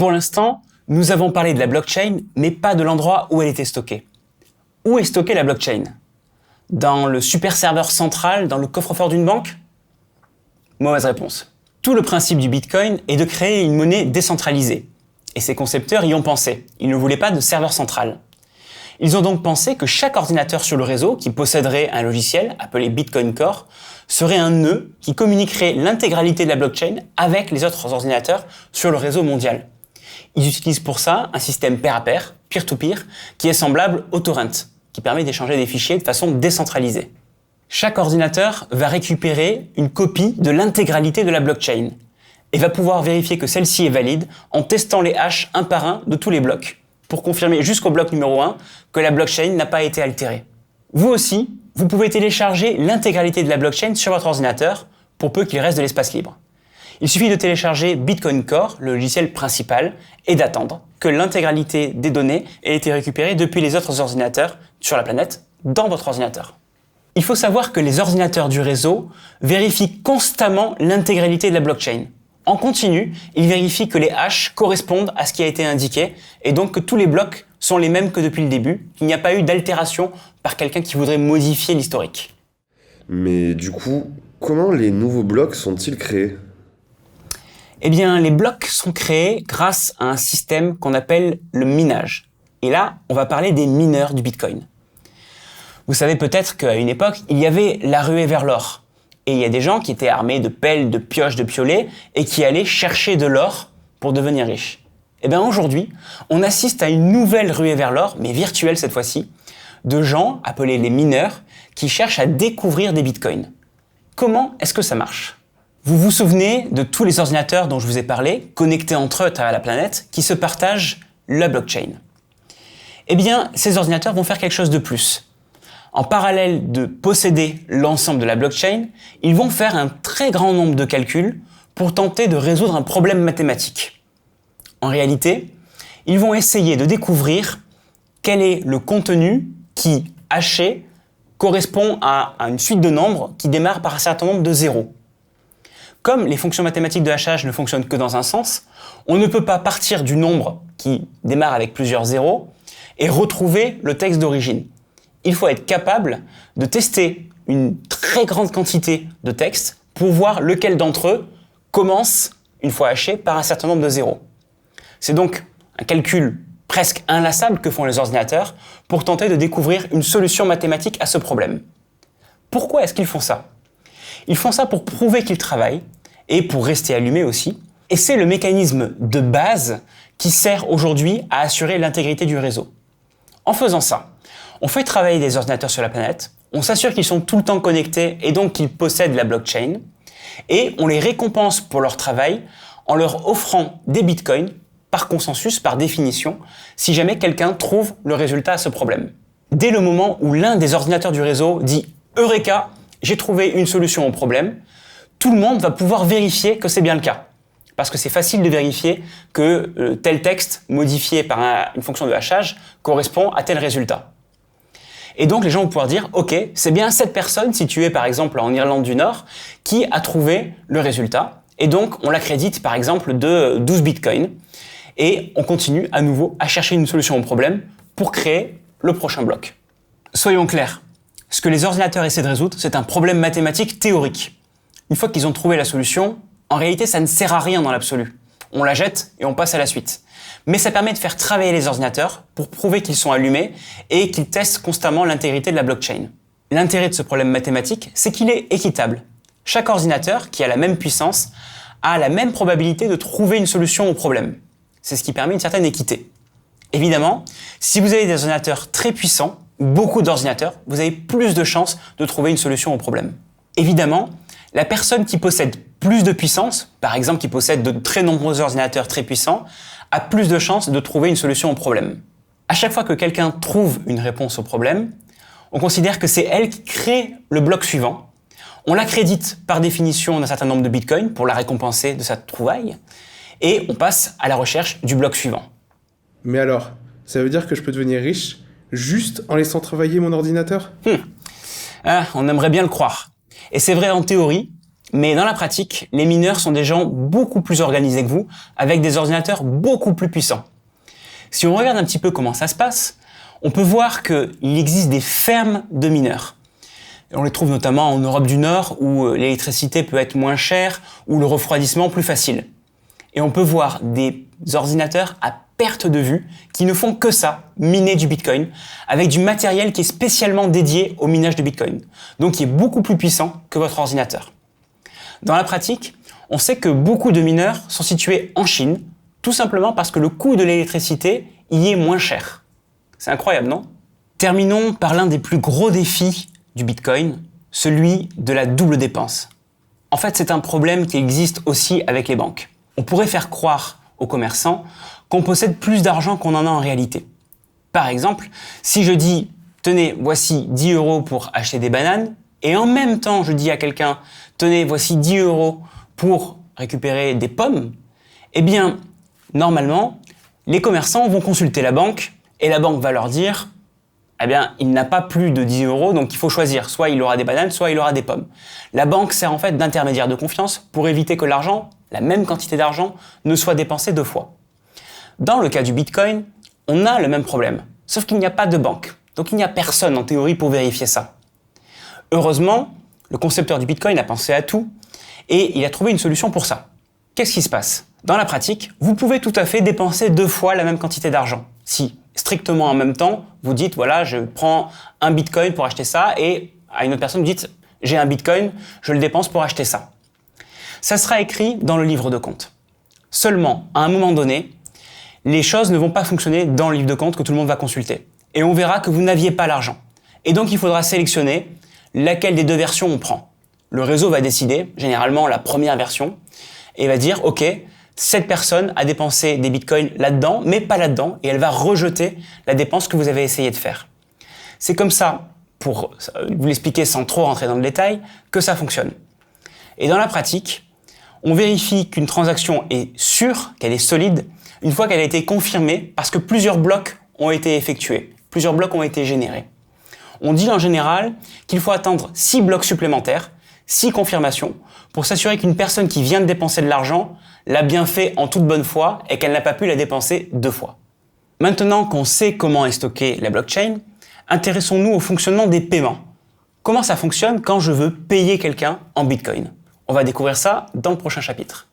Pour l'instant, nous avons parlé de la blockchain, mais pas de l'endroit où elle était stockée. Où est stockée la blockchain? Dans le super serveur central, dans le coffre-fort d'une banque? Mauvaise réponse. Tout le principe du Bitcoin est de créer une monnaie décentralisée. Et ses concepteurs y ont pensé. Ils ne voulaient pas de serveur central. Ils ont donc pensé que chaque ordinateur sur le réseau qui posséderait un logiciel appelé Bitcoin Core serait un nœud qui communiquerait l'intégralité de la blockchain avec les autres ordinateurs sur le réseau mondial. Ils utilisent pour ça un système pair à pair, peer-to-peer, qui est semblable au torrent, qui permet d'échanger des fichiers de façon décentralisée. Chaque ordinateur va récupérer une copie de l'intégralité de la blockchain et va pouvoir vérifier que celle-ci est valide en testant les hashes un par un de tous les blocs, pour confirmer jusqu'au bloc numéro 1 que la blockchain n'a pas été altérée. Vous aussi, vous pouvez télécharger l'intégralité de la blockchain sur votre ordinateur pour peu qu'il reste de l'espace libre. Il suffit de télécharger Bitcoin Core, le logiciel principal, et d'attendre que l'intégralité des données ait été récupérée depuis les autres ordinateurs sur la planète dans votre ordinateur. Il faut savoir que les ordinateurs du réseau vérifient constamment l'intégralité de la blockchain. En continu, ils vérifient que les hashes correspondent à ce qui a été indiqué et donc que tous les blocs sont les mêmes que depuis le début, qu'il n'y a pas eu d'altération par quelqu'un qui voudrait modifier l'historique. Mais du coup, comment les nouveaux blocs sont-ils créés? Eh bien, les blocs sont créés grâce à un système qu'on appelle le minage. Et là, on va parler des mineurs du Bitcoin. Vous savez peut-être qu'à une époque, il y avait la ruée vers l'or. Et il y a des gens qui étaient armés de pelles, de pioches, de piolets et qui allaient chercher de l'or pour devenir riches. Eh bien aujourd'hui, on assiste à une nouvelle ruée vers l'or, mais virtuelle cette fois-ci, de gens appelés les mineurs qui cherchent à découvrir des bitcoins. Comment est-ce que ça marche? Vous vous souvenez de tous les ordinateurs dont je vous ai parlé, connectés entre eux à travers la planète, qui se partagent la blockchain? Eh bien, ces ordinateurs vont faire quelque chose de plus. En parallèle de posséder l'ensemble de la blockchain, ils vont faire un très grand nombre de calculs pour tenter de résoudre un problème mathématique. En réalité, ils vont essayer de découvrir quel est le contenu qui, haché, correspond à une suite de nombres qui démarre par un certain nombre de zéros. Comme les fonctions mathématiques de hachage ne fonctionnent que dans un sens, on ne peut pas partir du nombre qui démarre avec plusieurs zéros et retrouver le texte d'origine. Il faut être capable de tester une très grande quantité de textes pour voir lequel d'entre eux commence, une fois haché, par un certain nombre de zéros. C'est donc un calcul presque inlassable que font les ordinateurs pour tenter de découvrir une solution mathématique à ce problème. Pourquoi est-ce qu'ils font ça? Ils font ça pour prouver qu'ils travaillent et pour rester allumés aussi. Et c'est le mécanisme de base qui sert aujourd'hui à assurer l'intégrité du réseau. En faisant ça, on fait travailler des ordinateurs sur la planète, on s'assure qu'ils sont tout le temps connectés et donc qu'ils possèdent la blockchain, et on les récompense pour leur travail en leur offrant des bitcoins, par consensus, par définition, si jamais quelqu'un trouve le résultat à ce problème. Dès le moment où l'un des ordinateurs du réseau dit « Eureka, j'ai trouvé une solution au problème », tout le monde va pouvoir vérifier que c'est bien le cas. Parce que c'est facile de vérifier que tel texte modifié par une fonction de hachage correspond à tel résultat. Et donc les gens vont pouvoir dire « Ok, c'est bien cette personne située par exemple en Irlande du Nord qui a trouvé le résultat. » Et donc on l'accrédite par exemple de 12 bitcoins. Et on continue à nouveau à chercher une solution au problème pour créer le prochain bloc. Soyons clairs, ce que les ordinateurs essaient de résoudre, c'est un problème mathématique théorique. Une fois qu'ils ont trouvé la solution, en réalité ça ne sert à rien dans l'absolu. On la jette et on passe à la suite. Mais ça permet de faire travailler les ordinateurs pour prouver qu'ils sont allumés et qu'ils testent constamment l'intégrité de la blockchain. L'intérêt de ce problème mathématique, c'est qu'il est équitable. Chaque ordinateur qui a la même puissance a la même probabilité de trouver une solution au problème. C'est ce qui permet une certaine équité. Évidemment, si vous avez des ordinateurs très puissants, beaucoup d'ordinateurs, vous avez plus de chances de trouver une solution au problème. Évidemment, la personne qui possède plus de puissance, par exemple qui possède de très nombreux ordinateurs très puissants, a plus de chances de trouver une solution au problème. À chaque fois que quelqu'un trouve une réponse au problème, on considère que c'est elle qui crée le bloc suivant. On l'accrédite par définition d'un certain nombre de bitcoins pour la récompenser de sa trouvaille, et on passe à la recherche du bloc suivant. Mais alors, ça veut dire que je peux devenir riche juste en laissant travailler mon ordinateur? On aimerait bien le croire. Et c'est vrai en théorie, Mais dans la pratique, les mineurs sont des gens beaucoup plus organisés que vous, avec des ordinateurs beaucoup plus puissants. Si on regarde un petit peu comment ça se passe, on peut voir qu'il existe des fermes de mineurs. On les trouve notamment en Europe du Nord, où l'électricité peut être moins chère, ou le refroidissement plus facile. Et on peut voir des ordinateurs à perte de vue qui ne font que ça, miner du Bitcoin, avec du matériel qui est spécialement dédié au minage de Bitcoin, donc qui est beaucoup plus puissant que votre ordinateur. Dans la pratique, on sait que beaucoup de mineurs sont situés en Chine, tout simplement parce que le coût de l'électricité y est moins cher. C'est incroyable, non? Terminons par l'un des plus gros défis du Bitcoin, celui de la double dépense. En fait, c'est un problème qui existe aussi avec les banques. On pourrait faire croire aux commerçants qu'on possède plus d'argent qu'on en a en réalité. Par exemple, si je dis « Tenez, voici 10 € pour acheter des bananes » et en même temps je dis à quelqu'un « Tenez, voici 10 € pour récupérer des pommes », eh bien, normalement, les commerçants vont consulter la banque et la banque va leur dire « Eh bien, il n'a pas plus de 10 €, donc il faut choisir. Soit il aura des bananes, soit il aura des pommes. » La banque sert en fait d'intermédiaire de confiance pour éviter que l'argent, la même quantité d'argent, ne soit dépensé deux fois. Dans le cas du Bitcoin, on a le même problème, sauf qu'il n'y a pas de banque. Donc il n'y a personne en théorie pour vérifier ça. Heureusement, le concepteur du Bitcoin a pensé à tout et il a trouvé une solution pour ça. Qu'est-ce qui se passe? Dans la pratique, vous pouvez tout à fait dépenser deux fois la même quantité d'argent. Si, strictement en même temps, vous dites, voilà, je prends un Bitcoin pour acheter ça et à une autre personne, vous dites, j'ai un Bitcoin, je le dépense pour acheter ça. Ça sera écrit dans le livre de compte. Seulement, à un moment donné, les choses ne vont pas fonctionner dans le livre de compte que tout le monde va consulter. Et on verra que vous n'aviez pas l'argent. Et donc, il faudra sélectionner laquelle des deux versions on prend. Le réseau va décider, généralement la première version, et va dire, OK, cette personne a dépensé des bitcoins là-dedans, mais pas là-dedans, et elle va rejeter la dépense que vous avez essayé de faire. C'est comme ça, pour vous l'expliquer sans trop rentrer dans le détail, que ça fonctionne. Et dans la pratique, on vérifie qu'une transaction est sûre, qu'elle est solide, une fois qu'elle a été confirmée, parce que plusieurs blocs ont été effectués, plusieurs blocs ont été générés. On dit en général qu'il faut attendre 6 blocs supplémentaires, 6 confirmations, pour s'assurer qu'une personne qui vient de dépenser de l'argent l'a bien fait en toute bonne foi et qu'elle n'a pas pu la dépenser deux fois. Maintenant qu'on sait comment est stockée la blockchain, intéressons-nous au fonctionnement des paiements. Comment ça fonctionne quand je veux payer quelqu'un en Bitcoin? On va découvrir ça dans le prochain chapitre.